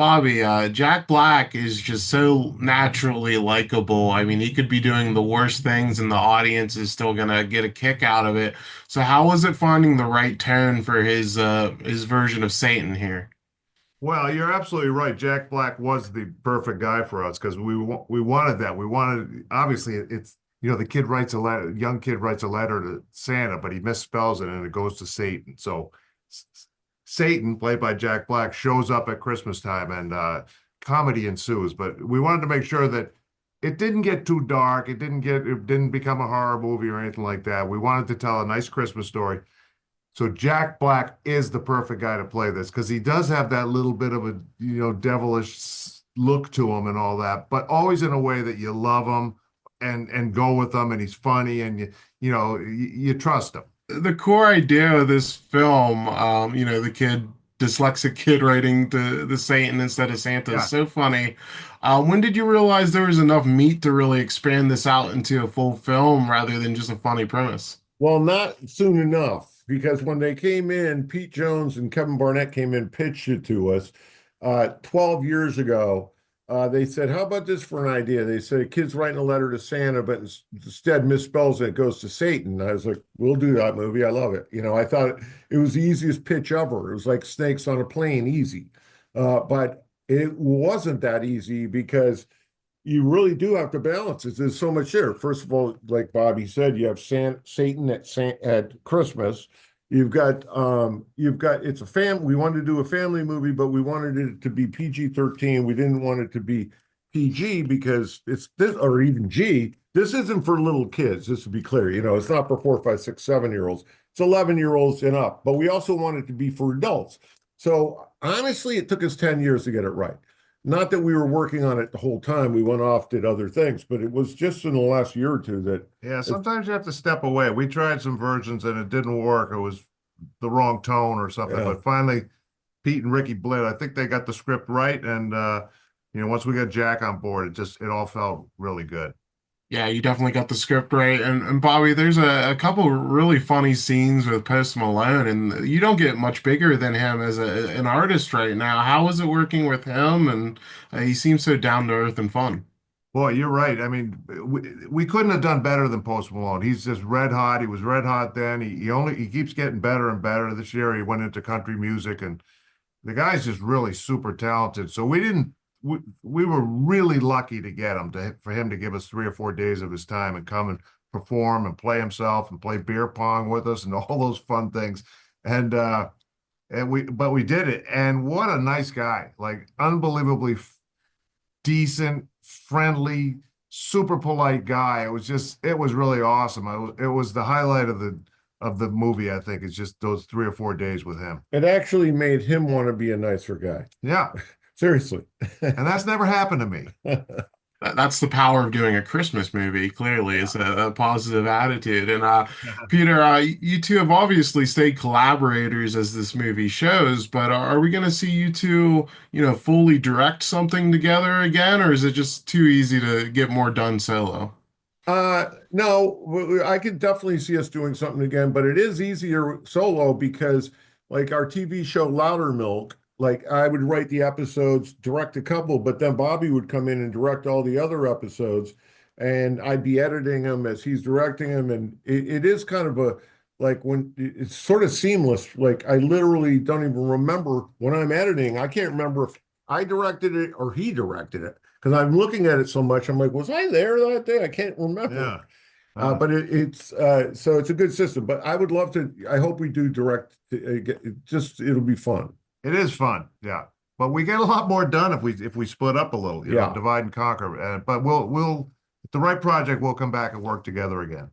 Bobby, Jack Black is just so naturally likable. I mean, he could be doing the worst things and the audience is still gonna get a kick out of it. So how was it finding the right tone for his version of Satan here? Well, you're absolutely right. Jack Black was the perfect guy for us because we wanted that. We wanted obviously it's the kid writes a letter, young kid writes a letter to Santa, but he misspells it and it goes to Satan. So Satan, played by Jack Black, shows up at Christmas time and comedy ensues. But we wanted to make sure that it didn't get too dark. It didn't become a horror movie or anything like that. We wanted to tell a nice Christmas story. So Jack Black is the perfect guy to play this because he does have that little bit of a, devilish look to him and all that, but always in a way that you love him and go with him and he's funny and you trust him. The core idea of this film, the dyslexic kid writing the Satan instead of Santa is Yeah. so funny. When did you realize there was enough meat to really expand this out into a full film rather than just a funny premise? Well, not soon enough, because when they came in, Pete Jones and Kevin Barnett came in, pitched it to us 12 years ago. They said, "How about this for an idea?" They said, "A kid's writing a letter to Santa, but instead misspells it, it goes to Satan." I was like, "We'll do that movie. I love it." I thought it was the easiest pitch ever. It was like snakes on a plane, easy. But it wasn't that easy because you really do have to balance it. There's so much there. First of all, like Bobby said, you have Satan at Christmas. You've got it's a fam. We wanted to do a family movie, but we wanted it to be PG-13. We didn't want it to be PG because it's this, or even G. This isn't for little kids. Just to be clear, it's not for 4, 5, 6, 7-year-olds. It's 11-year-olds and up. But we also want it to be for adults. So honestly, it took us 10 years to get it right. Not that we were working on it the whole time. We went off, did other things, but it was just in the last year or two that Yeah, it, sometimes you have to step away. We tried some versions and it didn't work. It was the wrong tone or something. yeah. But finally, Pete and Ricky Blitt, I think they got the script right. And once we got Jack on board, it all felt really good. Yeah, you definitely got the script right. And Bobby, there's a couple really funny scenes with Post Malone, and you don't get much bigger than him as an artist right now. How is it working with him? And he seems so down to earth and fun. Boy, you're right. I mean, we couldn't have done better than Post Malone. He's just red hot. He was red hot then. He keeps getting better and better. This year he went into country music, and the guy's just really super talented. So we were really lucky to get him for him to give us 3 or 4 days of his time and come and perform and play himself and play beer pong with us and all those fun things. And but we did it. And what a nice guy! Like unbelievably decent, friendly, super polite guy. It was really awesome. It was the highlight of the movie. I think it's just those 3 or 4 days with him. It actually made him want to be a nicer guy. Yeah, Seriously. and that's never happened to me. That's the power of doing a Christmas movie, clearly. It's a positive attitude. And Peter, you two have obviously stayed collaborators as this movie shows, but are we going to see you two, fully direct something together again, or is it just too easy to get more done solo? No, I could definitely see us doing something again, but it is easier solo because, like our TV show Loudermilk, like I would write the episodes, direct a couple, but then Bobby would come in and direct all the other episodes, and I'd be editing them as he's directing them, and it is kind of a like when it's sort of seamless. Like I literally don't even remember when I'm editing. I can't remember if I directed it or he directed it because I'm looking at it so much. I'm like, was I there that day? I can't remember. Yeah. Uh, But it's so it's a good system. But I would love to. I hope we do direct. Just it'll be fun. it is fun. Yeah. But we get a lot more done if we split up a little, Yeah. divide and conquer. But we'll, at the right project, we'll come back and work together again.